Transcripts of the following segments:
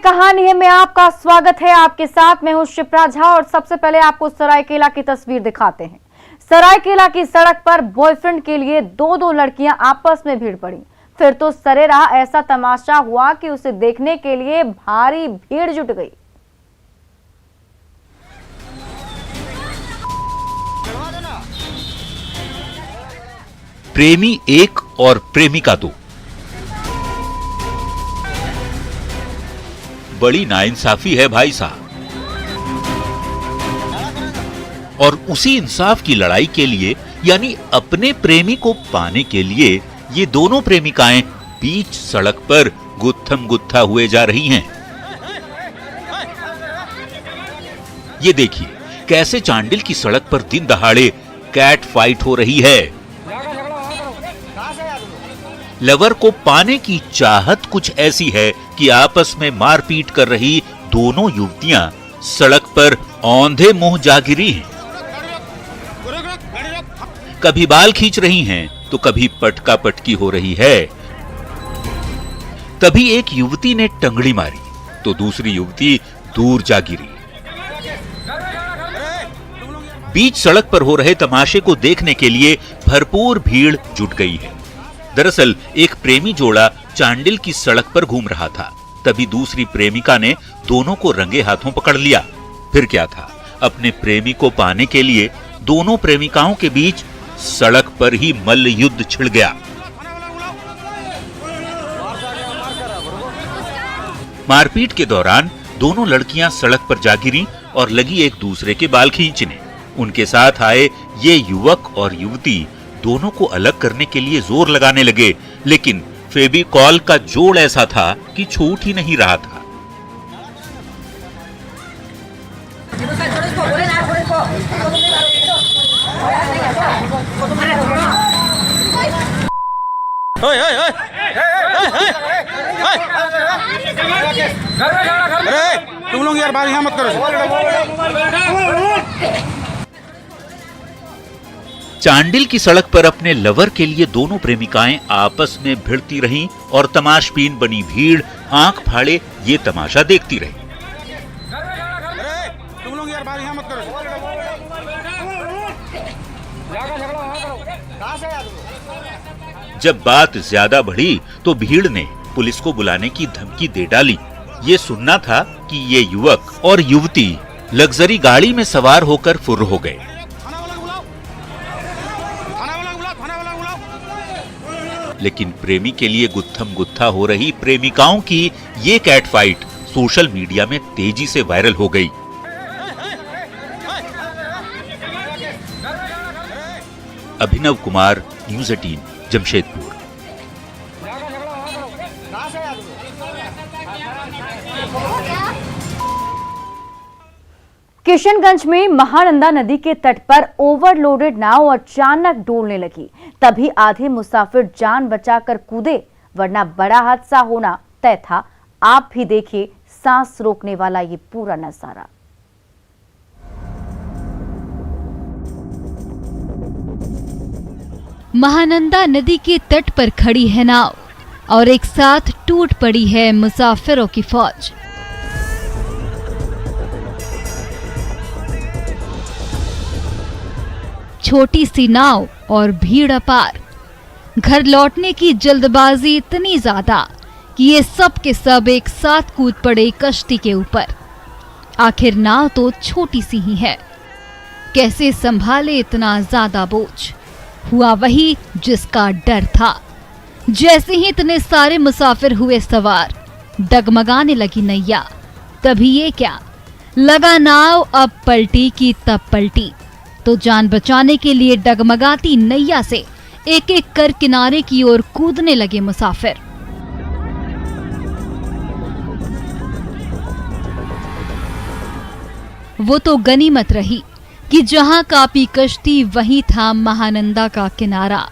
कहानी है में आपका स्वागत है। आपके साथ मैं हूं शिप्रा झा और सबसे पहले आपको सरायकेला की तस्वीर दिखाते हैं। सरायकेला की सड़क पर बॉयफ्रेंड के लिए दो लड़कियां आपस में भीड़ पड़ी। फिर तो सरेराह ऐसा तमाशा हुआ कि उसे देखने के लिए भारी भीड़ जुट गई। प्रेमी एक और प्रेमिका दो। बड़ी नाइंसाफी है भाई साहब। और उसी इंसाफ की लड़ाई के लिए यानी अपने प्रेमी को पाने के लिए ये दोनों प्रेमिकाएं बीच सड़क पर गुत्थम गुत्था हुए जा रही हैं। ये देखिए कैसे चांडिल की सड़क पर दिन दहाड़े कैट फाइट हो रही है। लवर को पाने की चाहत कुछ ऐसी है कि आपस में मारपीट कर रही दोनों युवतियां सड़क पर औंधे मुंह जा गिरी हैं। कभी बाल खींच रही हैं तो कभी पटका पटकी हो रही है। तभी एक युवती ने टंगड़ी मारी तो दूसरी युवती दूर जा गिरी। बीच सड़क पर हो रहे तमाशे को देखने के लिए भरपूर भीड़ जुट गई है। दरअसल एक प्रेमी जोड़ा चांडिल की सड़क पर घूम रहा था। तभी दूसरी प्रेमिका ने दोनों को रंगे हाथों पकड़ लिया। फिर क्या था, अपने प्रेमी को पाने के लिए दोनों प्रेमिकाओं के बीच सड़क पर ही मल्ल युद्ध छिड़ गया। मारपीट के दौरान दोनों लड़कियां सड़क पर जा गिरीं और लगी एक दूसरे के बाल खींचने। उनके साथ आए ये युवक और युवती दोनों को अलग करने के लिए जोर लगाने लगे, लेकिन फेविकॉल का जोड़ ऐसा था कि छूट ही नहीं रहा था। तुम लोग यार बात यहाँ मत करो। चांडिल की सड़क पर अपने लवर के लिए दोनों प्रेमिकाएं आपस में भिड़ती रहीं और तमाशबीन बनी भीड़ आंख फाड़े ये तमाशा देखती रही। तुम लोग यार बात यहाँ मत करो। जब बात ज्यादा बढ़ी तो भीड़ ने पुलिस को बुलाने की धमकी दे डाली। ये सुनना था कि ये युवक और युवती लग्जरी गाड़ी में सवार होकर फुर्र हो गए। लेकिन प्रेमी के लिए गुत्थम गुत्था हो रही प्रेमिकाओं की ये कैट फाइट सोशल मीडिया में तेजी से वायरल हो गई। अभिनव कुमार, न्यूज़ 18, जमशेदपुर। किशनगंज में महानंदा नदी के तट पर ओवरलोडेड नाव अचानक डोलने लगी। तभी आधे मुसाफिर जान बचाकर कूदे, वरना बड़ा हादसा होना तय था। आप भी देखिए सांस रोकने वाला ये पूरा नजारा। महानंदा नदी के तट पर खड़ी है नाव और एक साथ टूट पड़ी है मुसाफिरों की फौज। छोटी सी नाव और भीड़ अपार। घर लौटने की जल्दबाजी इतनी ज्यादा कि ये सब के सब एक साथ कूद पड़े कश्ती के ऊपर। आखिर नाव तो छोटी सी ही है, कैसे संभाले इतना ज्यादा बोझ। हुआ वही जिसका डर था। जैसे ही इतने सारे मुसाफिर हुए सवार, डगमगाने लगी नैया। तभी ये क्या, लगा नाव अब पलटी की तब पलटी। तो जान बचाने के लिए डगमगाती नैया से एक एक कर किनारे की ओर कूदने लगे मुसाफिर। वो तो गनीमत रही कि जहां कापी कश्ती वहीं था महानंदा का किनारा,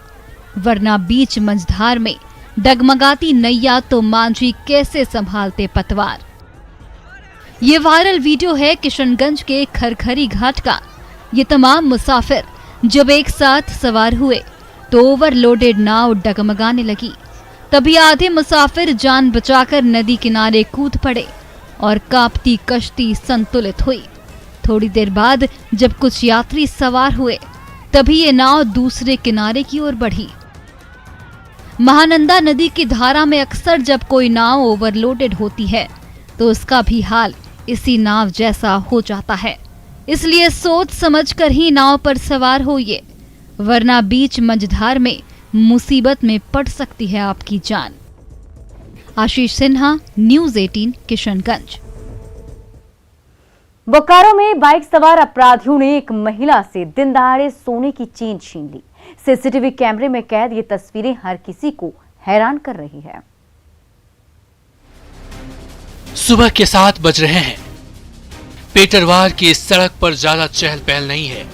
वरना बीच मझधार में डगमगाती नैया तो मांझी कैसे संभालते पतवार। ये वायरल वीडियो है किशनगंज के खरखरी घाट का। ये तमाम मुसाफिर जब एक साथ सवार हुए तो ओवरलोडेड नाव डगमगाने लगी। तभी आधे मुसाफिर जान बचाकर नदी किनारे कूद पड़े और कांपती कश्ती संतुलित हुई। थोड़ी देर बाद जब कुछ यात्री सवार हुए तभी ये नाव दूसरे किनारे की ओर बढ़ी। महानंदा नदी की धारा में अक्सर जब कोई नाव ओवरलोडेड होती है तो उसका भी हाल इसी नाव जैसा हो जाता है। इसलिए सोच समझकर ही नाव पर सवार होइए, वरना बीच मझधार में मुसीबत में पड़ सकती है आपकी जान। आशीष सिन्हा, न्यूज़ 18, किशनगंज। बोकारो में बाइक सवार अपराधियों ने एक महिला से दिन दहाड़े सोने की चेन छीन ली। सीसीटीवी कैमरे में कैद ये तस्वीरें हर किसी को हैरान कर रही है। सुबह के 7 बज रहे हैं। पेटरवार की इस सड़क पर ज्यादा चहल पहल नहीं है।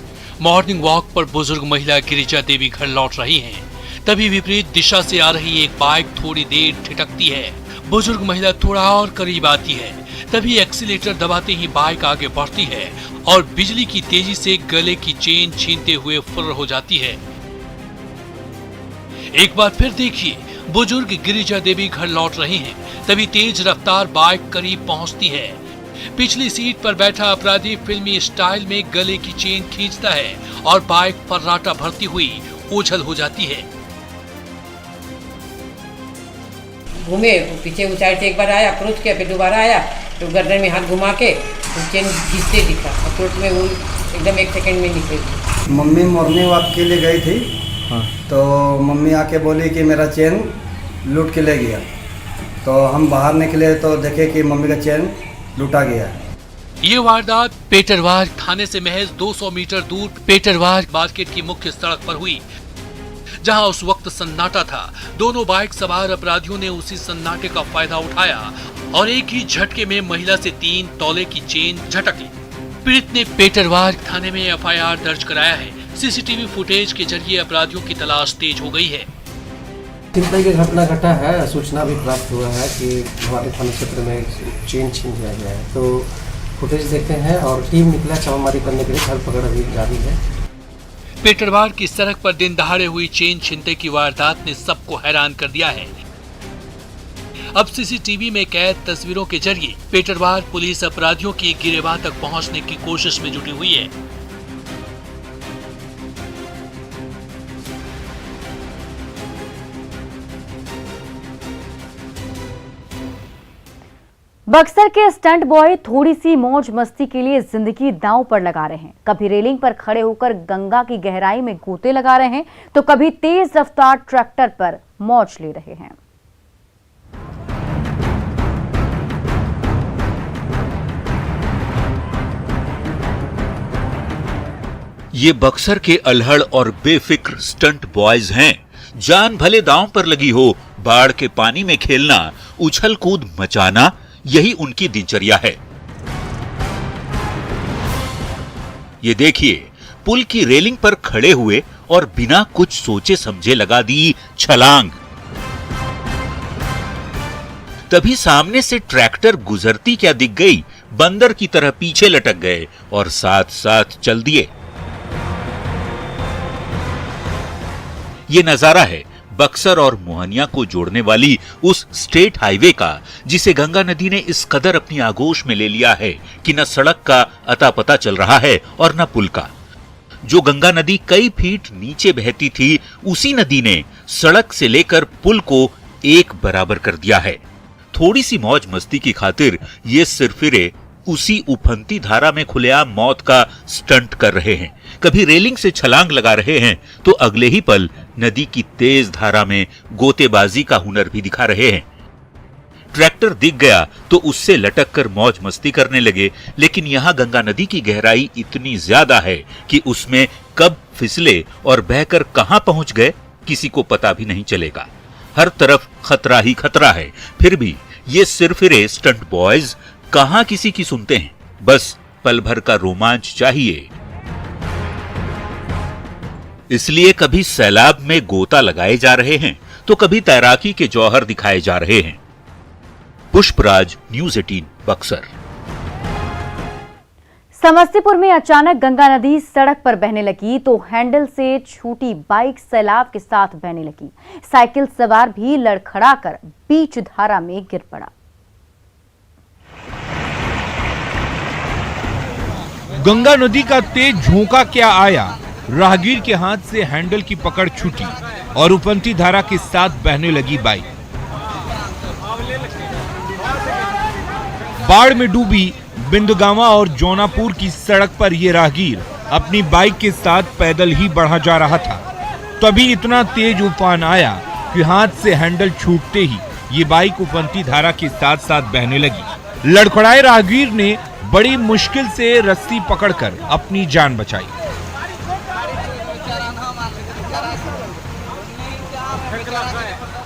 मॉर्निंग वॉक पर बुजुर्ग महिला गिरिजा देवी घर लौट रही हैं। तभी विपरीत दिशा से आ रही एक बाइक थोड़ी देर ठिठकती है। बुजुर्ग महिला थोड़ा और करीब आती है। तभी एक्सीलेटर दबाते ही बाइक आगे बढ़ती है और बिजली की तेजी से गले की चेन छीनते हुए फुर्र हो जाती है। एक बार फिर देखिए, बुजुर्ग गिरिजा देवी घर लौट रही हैं। तभी तेज रफ्तार बाइक करीब पहुंचती है। पिछली सीट पर बैठा अपराधी फिल्मी स्टाइल में गले की चेन खींचता है और बाइक फर्राटा भरती हुई उछल हो जाती है। घूमे पीछे उस साइड से एक बार आया, अप्रोच किया, फिर दोबारा आया तो गर्दन में हाथ घुमा के तो चेन खींचते दिखा। अप्रोच में वो एकदम 1 सेकंड में निकली। मम्मी मॉर्निंग वॉक के लिए गई थी। हाँ। तो मम्मी आके बोली कि मेरा चेन लूट के ले गया। तो हम बाहर निकले तो देखे कि मम्मी का चेन लूटा गया। ये वारदात पेटरवार थाने से महज 200 मीटर दूर पेटरवार मार्केट की मुख्य सड़क पर हुई, जहां उस वक्त सन्नाटा था। दोनों बाइक सवार अपराधियों ने उसी सन्नाटे का फायदा उठाया और एक ही झटके में महिला से 3 तोले की चेन झटक ली। पीड़ित ने पेटरवार थाने में एफआईआर दर्ज कराया है। सीसीटीवी फुटेज के जरिए अपराधियों की तलाश तेज हो गई है। चिंता की घटना घटा है। सूचना भी प्राप्त हुआ है कि हमारे थाना क्षेत्र में चेन छीन लिया गया है। तो फुटेज देखते हैं और टीम निकला छापामारी करने के लिए। धरपकड़ अभी जारी है। पेटरवार की सड़क पर दिन दहाड़े हुई चेन छीनते की वारदात ने सबको हैरान कर दिया है। अब सीसीटीवी में कैद तस्वीरों के जरिए पेटरवार पुलिस अपराधियों की गिरेबान तक पहुंचने की कोशिश में जुटी हुई है। बक्सर के स्टंट बॉय थोड़ी सी मौज मस्ती के लिए जिंदगी दांव पर लगा रहे हैं। कभी रेलिंग पर खड़े होकर गंगा की गहराई में गोते लगा रहे हैं तो कभी तेज रफ्तार ट्रैक्टर पर मौज ले रहे हैं। ये बक्सर के अल्हड़ और बेफिक्र स्टंट बॉयज हैं। जान भले दांव पर लगी हो, बाढ़ के पानी में खेलना, उछल कूद मचाना, यही उनकी दिनचर्या है। ये देखिए, पुल की रेलिंग पर खड़े हुए और बिना कुछ सोचे समझे लगा दी छलांग। तभी सामने से ट्रैक्टर गुजरती क्या दिख गई, बंदर की तरह पीछे लटक गए और साथ साथ चल दिए। ये नजारा है बक्सर और मोहनिया को जोड़ने वाली उस स्टेट हाईवे का, जिसे गंगा नदी ने इस कदर अपनी आगोश में ले लिया है कि न सड़क का अता पता चल रहा है और न पुल का। जो गंगा नदी कई फीट नीचे बहती थी, उसी नदी ने सड़क से लेकर पुल को एक बराबर कर दिया है। थोड़ी सी मौज मस्ती की खातिर ये सिरफिरे उसी उफनती धारा में खुलेआम मौत का स्टंट कर रहे हैं। कभी रेलिंग से छलांग लगा रहे हैं तो अगले ही पल नदी की तेज धारा में गोतेबाजी का हुनर भी दिखा रहे हैं। ट्रैक्टर दिख गया तो उससे लटक कर मौज मस्ती करने लगे, लेकिन यहां गंगा नदी की गहराई इतनी ज्यादा है कि उसमें कब फिसले और बहकर कहां पहुंच गए किसी को पता भी नहीं चलेगा। हर तरफ खतरा ही खतरा है। फिर भी ये सिरफिरे स्टंट बॉयज कहां किसी की सुनते हैं। बस पल भर का रोमांच चाहिए। इसलिए कभी सैलाब में गोता लगाए जा रहे हैं तो कभी तैराकी के जौहर दिखाए जा रहे हैं। पुष्पराज, न्यूज़ 18, बक्सर। समस्तीपुर में अचानक गंगा नदी सड़क पर बहने लगी तो हैंडल से छूटी बाइक सैलाब के साथ बहने लगी। साइकिल सवार भी लड़खड़ाकर बीच धारा में गिर पड़ा। गंगा नदी का तेज झोंका क्या आया, राहगीर के हाथ से हैंडल की पकड़ छूटी और उफनती धारा के साथ बहने लगी बाइक। बाढ़ में डूबी बिंदगावा और जौनापुर की सड़क पर ये राहगीर अपनी बाइक के साथ पैदल ही बढ़ा जा रहा था। तभी इतना तेज उफान आया कि हाथ से हैंडल छूटते ही ये बाइक उफनती धारा के साथ साथ बहने लगी। लड़खड़ाए राहगीर ने बड़ी मुश्किल से रस्सी पकड़कर अपनी जान बचाई।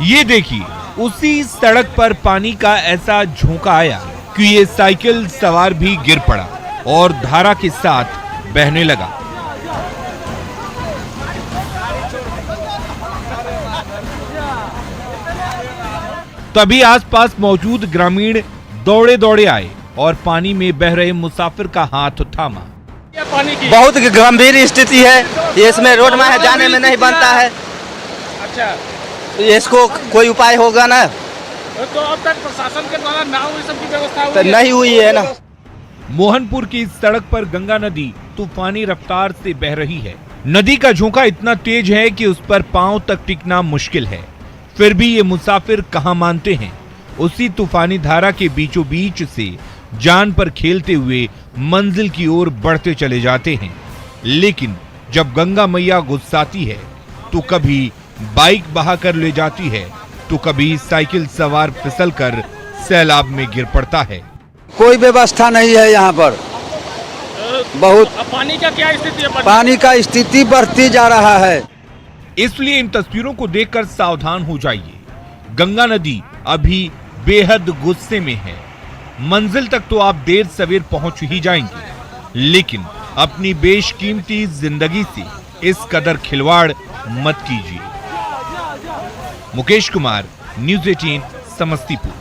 ये देखिए, उसी सड़क पर पानी का ऐसा झोंका आया कि ये साइकिल सवार भी गिर पड़ा और धारा के साथ बहने लगा। तभी आसपास मौजूद ग्रामीण दौड़े दौड़े आए और पानी में बह रहे मुसाफिर का हाथ थामा। बहुत गंभीर स्थिति है, इसमें रोड में जाने में नहीं बनता है। अच्छा, इसको कोई उपाय होगा ना? तो अब तक प्रशासन के द्वारा नाव ये सब की व्यवस्था तो नहीं हुई है ना। मोहनपुर की इस सड़क पर गंगा नदी तूफानी रफ्तार से बह रही है। नदी का झोंका इतना तेज है कि उस पर पांव तक टिकना मुश्किल है। फिर भी ये मुसाफिर कहां मानते हैं। उसी तूफानी धारा के बीचों बीच से जान पर खेलते हुए मंजिल की ओर बढ़ते चले जाते हैं। लेकिन जब गंगा मैया गुस्साती है तो कभी बाइक बहा कर ले जाती है तो कभी साइकिल सवार फिसलकर सैलाब में गिर पड़ता है। कोई व्यवस्था नहीं है यहाँ पर। बहुत पानी का क्या स्थिति है? पानी का स्थिति बढ़ती जा रहा है। इसलिए इन तस्वीरों को देखकर सावधान हो जाइए। गंगा नदी अभी बेहद गुस्से में है। मंजिल तक तो आप देर सवेर पहुंच ही जाएंगे, लेकिन अपनी बेशकीमती जिंदगी से इस कदर खिलवाड़ मत कीजिए। मुकेश कुमार, न्यूज़ 18 समस्तीपुर।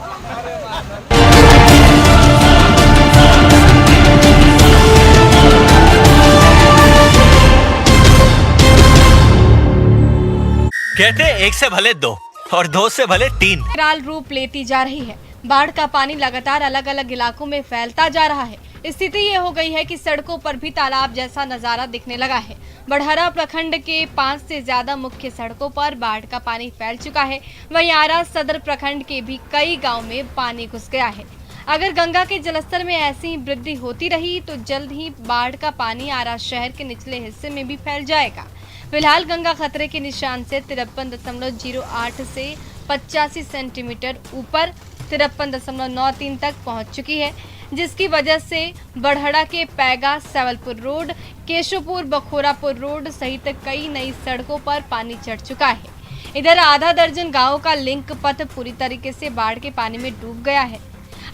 कहते एक से भले दो और दो से भले तीन। विकराल रूप लेती जा रही है। बाढ़ का पानी लगातार अलग अलग इलाकों में फैलता जा रहा है। स्थिति ये हो गई है कि सड़कों पर भी तालाब जैसा नजारा दिखने लगा है। बड़हरा प्रखंड के 5 से ज्यादा मुख्य सड़कों पर बाढ़ का पानी फैल चुका है। वहीं आरा सदर प्रखंड के भी कई गांव में पानी घुस गया है। अगर गंगा के जलस्तर में ऐसी ही वृद्धि होती रही तो जल्द ही बाढ़ का पानी आरा शहर के निचले हिस्से में भी फैल जाएगा। फिलहाल गंगा खतरे के निशान से 53.08 से 85 सेंटीमीटर ऊपर 53.93 तक पहुंच चुकी है, जिसकी वजह से बड़हड़ा के पैगा, सवलपुर रोड, केशवपुर, बखोरापुर रोड सहित कई नई सड़कों पर पानी चढ़ चुका है। इधर आधा दर्जन गांवों का लिंक पथ पूरी तरीके से बाढ़ के पानी में डूब गया है।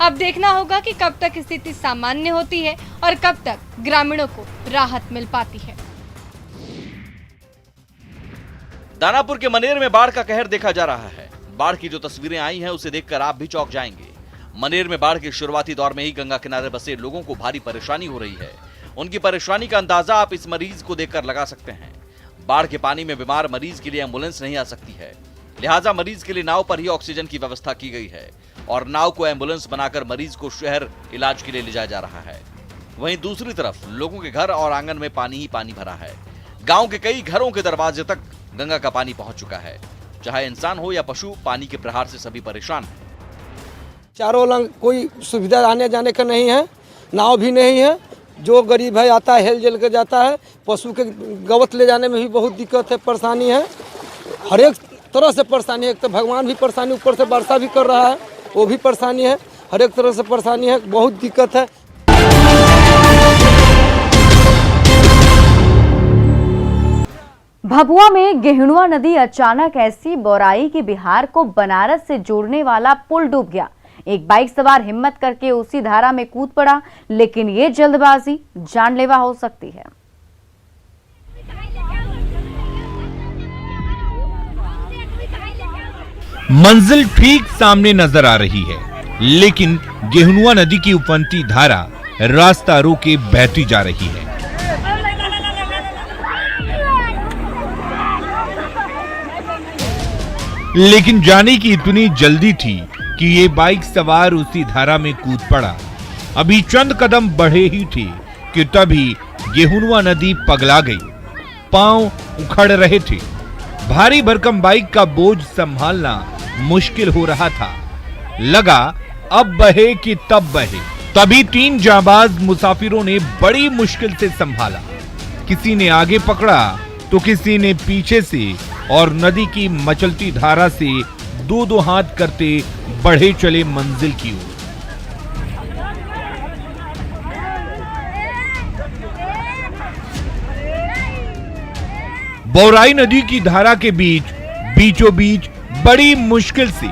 अब देखना होगा कि कब तक स्थिति सामान्य होती है और कब तक ग्रामीणों को राहत मिल पाती है। दानापुर के मनेर में बाढ़ का कहर देखा जा रहा है। बाढ़ की जो तस्वीरें आई हैं उसे देखकर आप भी चौंक जाएंगे। मनेर में बाढ़ के शुरुआती दौर में ही गंगा किनारे बसे लोगों को भारी परेशानी हो रही है। उनकी परेशानी का अंदाजा आप इस मरीज को देखकर लगा सकते हैं। बाढ़ के पानी में बीमार मरीज के लिए एम्बुलेंस नहीं आ सकती है, लिहाजा मरीज के लिए नाव पर ही ऑक्सीजन की व्यवस्था की गई है और नाव को एम्बुलेंस बनाकर मरीज को शहर इलाज के लिए ले जाया जा रहा है। वहीं दूसरी तरफ लोगों के घर और आंगन में पानी ही पानी भरा है। गांव के कई घरों के दरवाजे तक गंगा का पानी पहुंच चुका है। चाहे इंसान हो या पशु, पानी के प्रहार से सभी परेशान हैं। चारों लंग कोई सुविधा आने जाने का नहीं है, नाव भी नहीं है। जो गरीब है आता है, हेल जल के जाता है। पशु के गवत ले जाने में भी बहुत दिक्कत है, परेशानी है। हर एक तरह से परेशानी है। एक तो भगवान भी परेशानी, ऊपर से वर्षा भी कर रहा है, वो भी परेशानी है। हर एक तरह से परेशानी है, बहुत दिक्कत है। भभुआ में गेहनुआ नदी अचानक ऐसी बौराई कि बिहार को बनारस से जोड़ने वाला पुल डूब गया। एक बाइक सवार हिम्मत करके उसी धारा में कूद पड़ा, लेकिन ये जल्दबाजी जानलेवा हो सकती है। मंजिल ठीक सामने नजर आ रही है, लेकिन गेहनुआ नदी की उफनती धारा रास्ता रोके बहती जा रही है। लेकिन जाने की इतनी जल्दी थी कि ये बाइक सवार उसी धारा में कूद पड़ा। अभी चंद कदम बढ़े ही थे कि तभी गेहुनवा नदी पगला गई। पांव उखड़ रहे थे। भारी भरकम बाइक का बोझ संभालना मुश्किल हो रहा था। लगा अब बहे कि तब बहे। तभी 3 जाबाज मुसाफिरों ने बड़ी मुश्किल से संभाला। किसी ने आगे पकड़ा तो किसी ने पीछे से, और नदी की मचलती धारा से 2-2 हाथ करते बढ़े चले मंजिल की ओर। बौराई नदी की धारा के बीचों बीच बड़ी मुश्किल से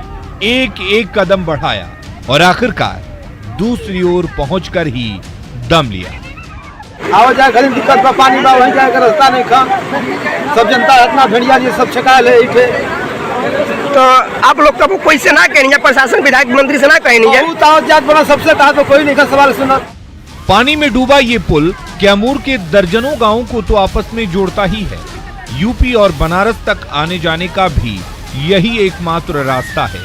एक कदम बढ़ाया और आखिरकार दूसरी ओर पहुंचकर ही दम लिया। आओ जाए घड़ी दिक्कत बा, पानी बा, वहीं जाए रास्ता नहीं खा। सब जनता इतना भेड़िया जी सब छका ले इठे। तो आप लोग कब कोई से ना कहेंगे, प्रशासन विधायक मंत्री से ना कहेंगे? जात बना सबसे कहा तो कोई नहीं का सवाल सुना। पानी में डूबा ये पुल कैमूर के दर्जनों गांवों को तो आपस में जोड़ता ही है। यूपी और बनारस तक आने जाने का भी यही एकमात्र रास्ता है।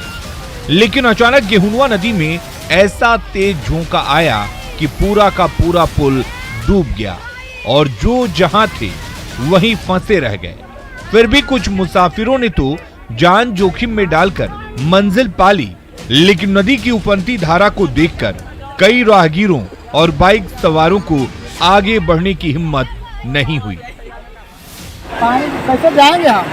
लेकिन अचानक गेहुनवा नदी में ऐसा तेज झोंका आया कि पूरा का पूरा पुल डूब गया और जो जहां थे वहीं फंसे रह गए। फिर भी कुछ मुसाफिरों ने तो जान जोखिम में डालकर मंजिल पा ली। लेकिन नदी की उफनती धारा को देखकर कई राहगीरों और बाइक सवारों को आगे बढ़ने की हिम्मत नहीं हुई। कैसे जाएंगे हम?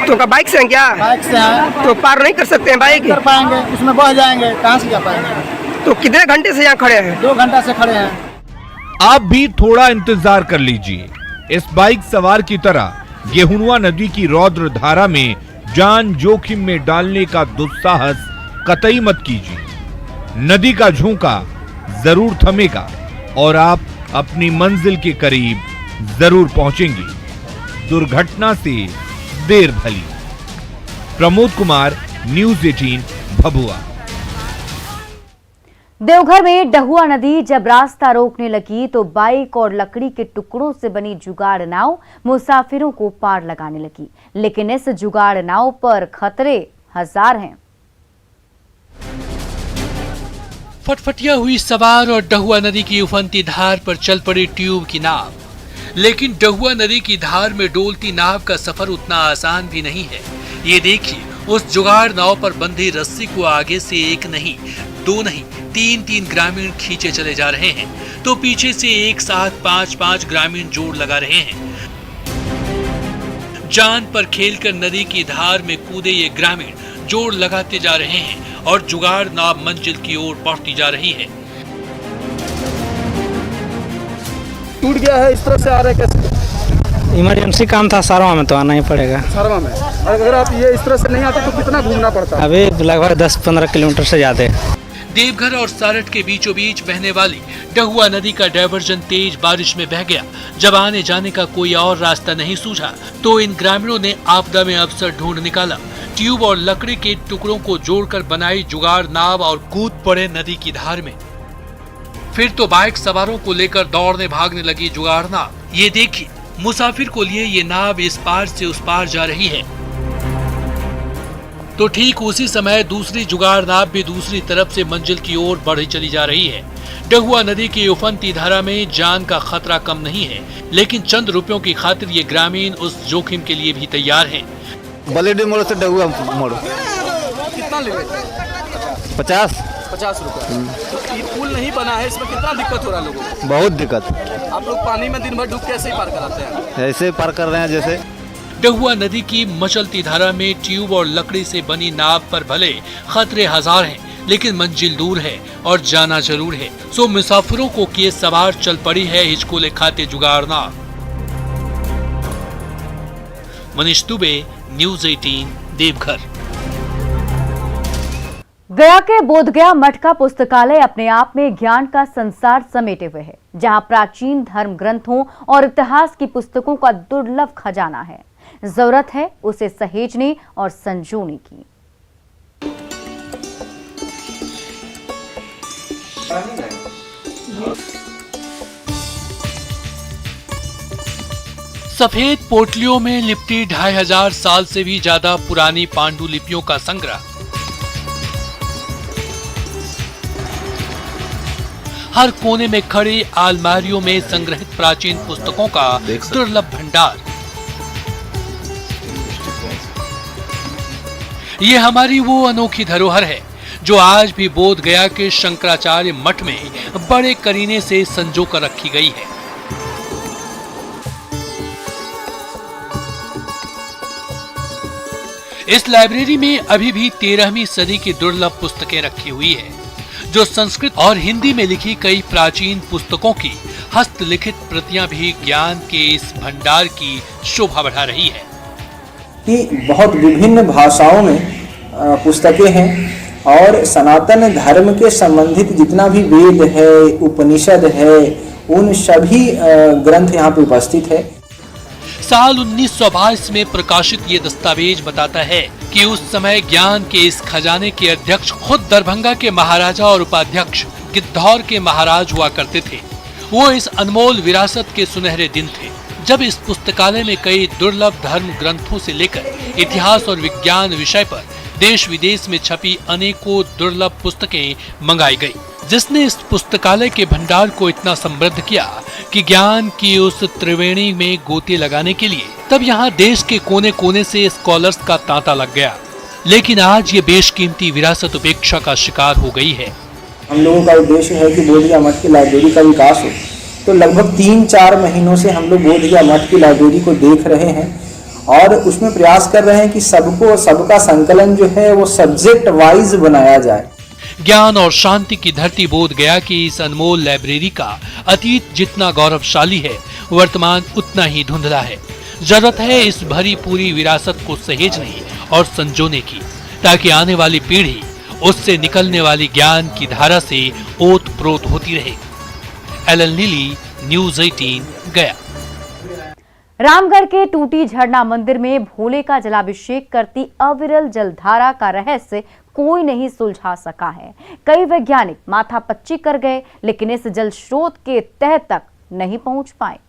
तो का बाइक से हैं क्या? बाइक से हैं। तो पार नहीं कर सकते हैं बाइक? कर पाएंगे, उसमें बह जाएंगे, कहाँ से जा पाएंगे? तो कितने घंटे से यहाँ खड़े हैं? 2 घंटा से खड़े हैं। आप भी थोड़ा इंतजार कर लीजिए। इस बाइक सवार की तरह गेहुनवा नदी की रौद्र धारा में जान जोखिम में डालने का दुस्साहस कतई मत कीजिए। नदी का झोंका जरूर थमेगा और आप अपनी मंजिल के करीब जरूर पहुंचेंगे। दुर्घटना से देर भली। प्रमोद कुमार, न्यूज़ 18 भभुआ। देवघर में डहुआ नदी जब रास्ता रोकने लगी तो बाइक और लकड़ी के टुकड़ों से बनी जुगाड़ नाव मुसाफिरों को पार लगाने लगी। लेकिन इस जुगाड़ नाव पर खतरे हजार हैं। फटफटिया हुई सवार और डहुआ नदी की उफनती धार पर चल पड़ी ट्यूब की नाव। लेकिन डहुआ नदी की धार में डोलती नाव का सफर उतना आसान भी नहीं है। ये देखिए, उस जुगाड़ नाव पर बंधी रस्सी को आगे से 1 नहीं 2 नहीं 3 ग्रामीण खींचे चले जा रहे हैं, तो पीछे से एक साथ 5 ग्रामीण जोड़ लगा रहे हैं। जान पर खेलकर नदी की धार में कूदे ये ग्रामीण जोड़ लगाते जा रहे हैं और जुगाड़ नाव मंजिल की ओर बढ़ती जा रही है। टूट गया है, इस तरह से आ रहे कैसे? इमरजेंसी काम था, सारवा में तो आना ही पड़ेगा। सारवा में अगर आप ये इस तरह से नहीं आते तो कितना घूमना पड़ता? अभी लगभग 10-15 किलोमीटर से ज्यादा। देवघर और सारठ के बीचों बीच बहने वाली डहुआ नदी का डायवर्जन तेज बारिश में बह गया। जब आने जाने का कोई और रास्ता नहीं सूझा तो इन ग्रामीणों ने आपदा में अवसर ढूंढ निकाला। ट्यूब और लकड़ी के टुकड़ों को जोड़कर बनाई जुगाड़ नाव और कूद पड़े नदी की धार में। फिर तो बाइक सवारों को लेकर दौड़ने भागने लगी जुगाड़ नाव। ये देखिए, मुसाफिर को लिए ये नाव इस पार से उस पार जा रही है। तो ठीक उसी समय दूसरी जुगाड़ नाव भी दूसरी तरफ से मंजिल की ओर बढ़ी चली जा रही है। डहुआ नदी की उफनती धारा में जान का खतरा कम नहीं है, लेकिन चंद रुपयों की खातिर ये ग्रामीण उस जोखिम के लिए भी तैयार हैं। बलेडी मोड़ से डहुआ मोड़ कितना लेंगे? 50 रुपए। तो ये पुल नहीं बना है, इसमें कितना दिक्कत हो रहा है लोगों को? बहुत दिक्कत। आप लोग पानी में दिन भर डूब के ऐसे ही पार कराते हैं? ऐसे पार कर रहे हैं जैसे। डहुआ नदी की मचलती धारा में ट्यूब और लकड़ी से बनी नाव पर भले खतरे हजार हैं, लेकिन मंजिल दूर है और जाना जरूर है। सो मुसाफिरों को किए सवार चल पड़ी है हिचकोले खाते जुगाड़ नाव। मनीष दुबे, न्यूज़ 18 देवघर। गया के बोधगया मठ का पुस्तकालय अपने आप में ज्ञान का संसार समेटे हुए है, जहां प्राचीन धर्म ग्रंथों और इतिहास की पुस्तकों का दुर्लभ खजाना है। जरूरत है उसे सहेजने और संजोने की। सफेद पोटलियों में लिपटी 2500 साल से भी ज्यादा पुरानी पांडुलिपियों का संग्रह। हर कोने में खड़े अलमारियों में संग्रहित प्राचीन पुस्तकों का दुर्लभ भंडार। ये हमारी वो अनोखी धरोहर है जो आज भी बोध गया के शंकराचार्य मठ में बड़े करीने से संजो कर रखी गई है। इस लाइब्रेरी में अभी भी 13वीं सदी की दुर्लभ पुस्तकें रखी हुई है, जो संस्कृत और हिंदी में लिखी कई प्राचीन पुस्तकों की हस्तलिखित प्रतियां भी ज्ञान के इस भंडार की शोभा बढ़ा रही है। कि बहुत विभिन्न भाषाओं में पुस्तकें हैं और सनातन धर्म के संबंधित जितना भी वेद है, उपनिषद है, उन सभी ग्रंथ यहाँ पे उपस्थित है। साल 1922 में प्रकाशित ये दस्तावेज बताता है कि उस समय ज्ञान के इस खजाने के अध्यक्ष खुद दरभंगा के महाराजा और उपाध्यक्ष गिद्धौर के महाराज हुआ करते थे। वो इस अनमोल विरासत के सुनहरे दिन थे जब इस पुस्तकालय में कई दुर्लभ धर्म ग्रंथों से लेकर इतिहास और विज्ञान विषय पर देश विदेश में छपी अनेकों दुर्लभ पुस्तकें मंगाई गई, जिसने इस पुस्तकालय के भंडार को इतना समृद्ध किया कि ज्ञान की उस त्रिवेणी में गोते लगाने के लिए तब यहाँ देश के कोने कोने से स्कॉलर्स का तांता लग गया। लेकिन आज ये बेशकीमती विरासत उपेक्षा का शिकार हो गई है। हम लोगों का उद्देश्य है कि बोधगया मठ की लाइब्रेरी का विकास हो, तो लगभग 3-4 महीनों से हम लोग बोधगया मठ की लाइब्रेरी को देख रहे हैं और उसमें प्रयास कर रहे हैं कि सबका संकलन जो है वो सब्जेक्ट वाइज बनाया जाए। ज्ञान और शांति की धरती बोध गया कि इस अनमोल लाइब्रेरी का अतीत जितना गौरवशाली है, वर्तमान उतना ही धुंधला है। जरूरत है इस भरी पूरी विरासत को सहेजने और संजोने की, ताकि आने वाली पीढ़ी उससे निकलने वाली ज्ञान की धारा से ओत-प्रोत होती रहे। एलन लिली, न्यूज़ 18 गया। रामगढ़ के टूटी झरना मंदिर में भोले का जलाभिषेक करती अविरल जलधारा का रहस्य कोई नहीं सुलझा सका है। कई वैज्ञानिक माथापच्ची कर गए, लेकिन इस जल स्रोत के तह तक नहीं पहुंच पाए।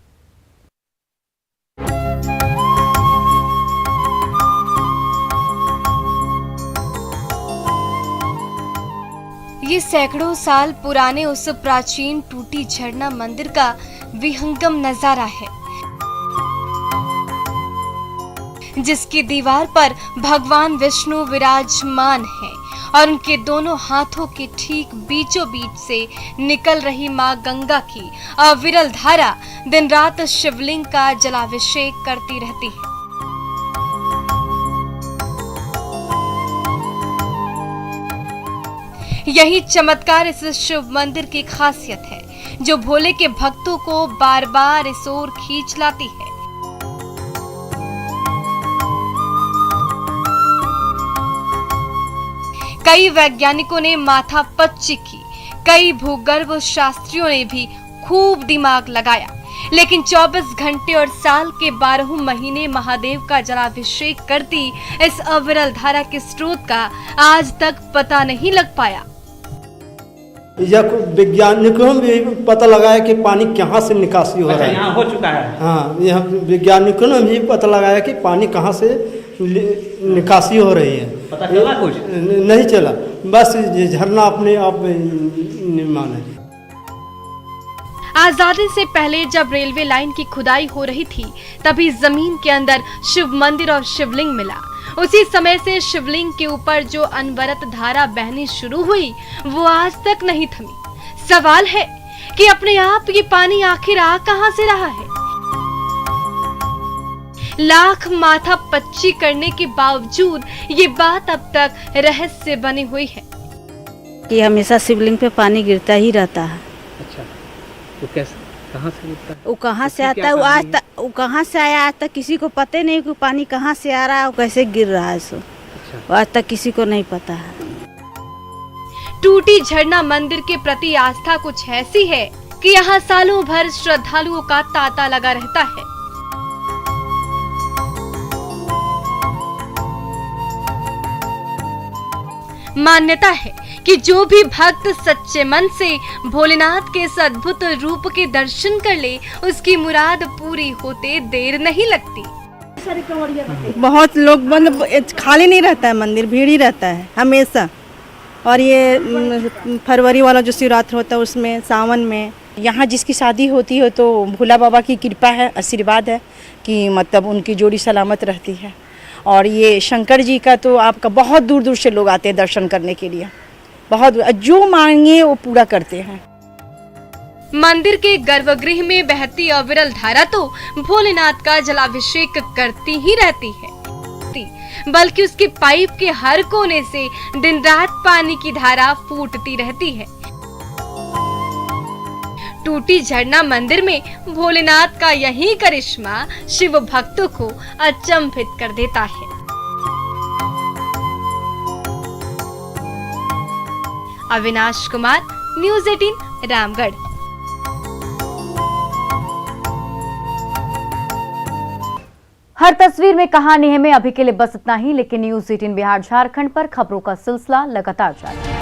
ये सैकड़ों साल पुराने उस प्राचीन टूटी झरना मंदिर का विहंगम नजारा है, जिसकी दीवार पर भगवान विष्णु विराजमान हैं और उनके दोनों हाथों के ठीक बीचों बीच से निकल रही मां गंगा की अविरल धारा दिन रात शिवलिंग का जलाभिषेक करती रहती है। यही चमत्कार इस शिव मंदिर की खासियत है, जो भोले के भक्तों को बार बार इस ओर खींच लाती है। कई वैज्ञानिकों ने माथापच्ची की, कई भूगर्भ शास्त्रियों ने भी खूब दिमाग लगाया, लेकिन 24 घंटे और साल के 12 महीने महादेव का जलाभिषेक करती इस अविरल धारा के स्रोत का आज तक पता नहीं लग पाया। यह वैज्ञानिकों ने भी पता लगाया कि पानी कहाँ से निकासी हो रहा है। यहाँ हो चुका है। हाँ, यहाँ वैज्ञानिकों ने भी पता लगाया कि पानी कहाँ से निकासी हो रही है। पता चला कुछ? नहीं चला, बस झरना अपने आप निर्माण है। आजादी से पहले जब रेलवे लाइन की खुदाई हो रही थी, तभी जमीन के अंदर शिव मंदिर और शिवलिंग मिला। उसी समय से शिवलिंग के ऊपर जो अनवरत धारा बहनी शुरू हुई, वो आज तक नहीं थमी। सवाल है कि अपने आप ये पानी आखिर आ कहां से रहा है? लाख माथा पच्ची करने के बावजूद ये बात अब तक रहस्य बनी हुई है कि हमेशा शिवलिंग पे पानी गिरता ही रहता है। अच्छा, तो कैसे, कहाँ से गिरता है? वो कहाँ से आता है? वो कहाँ से आया आज तक किसी को पता नहीं कि पानी कहाँ से आ रहा है, कैसे गिर रहा है। सो आज तक किसी को नहीं पता है। टूटी झरना मंदिर के प्रति आस्था कुछ ऐसी है कि यहाँ सालों भर श्रद्धालुओं का तांता लगा रहता है। मान्यता है कि जो भी भक्त सच्चे मन से भोलेनाथ के इस अद्भुत रूप के दर्शन कर ले, उसकी मुराद पूरी होते देर नहीं लगती। बहुत लोग खाली नहीं रहता है, मंदिर भीड़ ही रहता है हमेशा। और ये फरवरी वाला जो शिवरात्रि होता है उसमें, सावन में यहाँ जिसकी शादी होती है तो भोला बाबा की कृपा है, आशीर्वाद है कि मतलब उनकी जोड़ी सलामत रहती है। और ये शंकर जी का तो आपका बहुत दूर दूर से लोग आते हैं दर्शन करने के लिए, बहुत जो मांगे वो पूरा करते हैं। मंदिर के गर्भगृह में बहती अविरल धारा तो भोलेनाथ का जलाभिषेक करती ही रहती है, बल्कि उसके पाइप के हर कोने से दिन रात पानी की धारा फूटती रहती है। टूटी झरना मंदिर में भोलेनाथ का यही करिश्मा शिव भक्तों को अचंभित कर देता है। अविनाश कुमार, न्यूज़ 18 रामगढ़। हर तस्वीर में कहानी है में अभी के लिए बस इतना ही, लेकिन न्यूज़ 18 बिहार झारखंड पर खबरों का सिलसिला लगातार जारी है।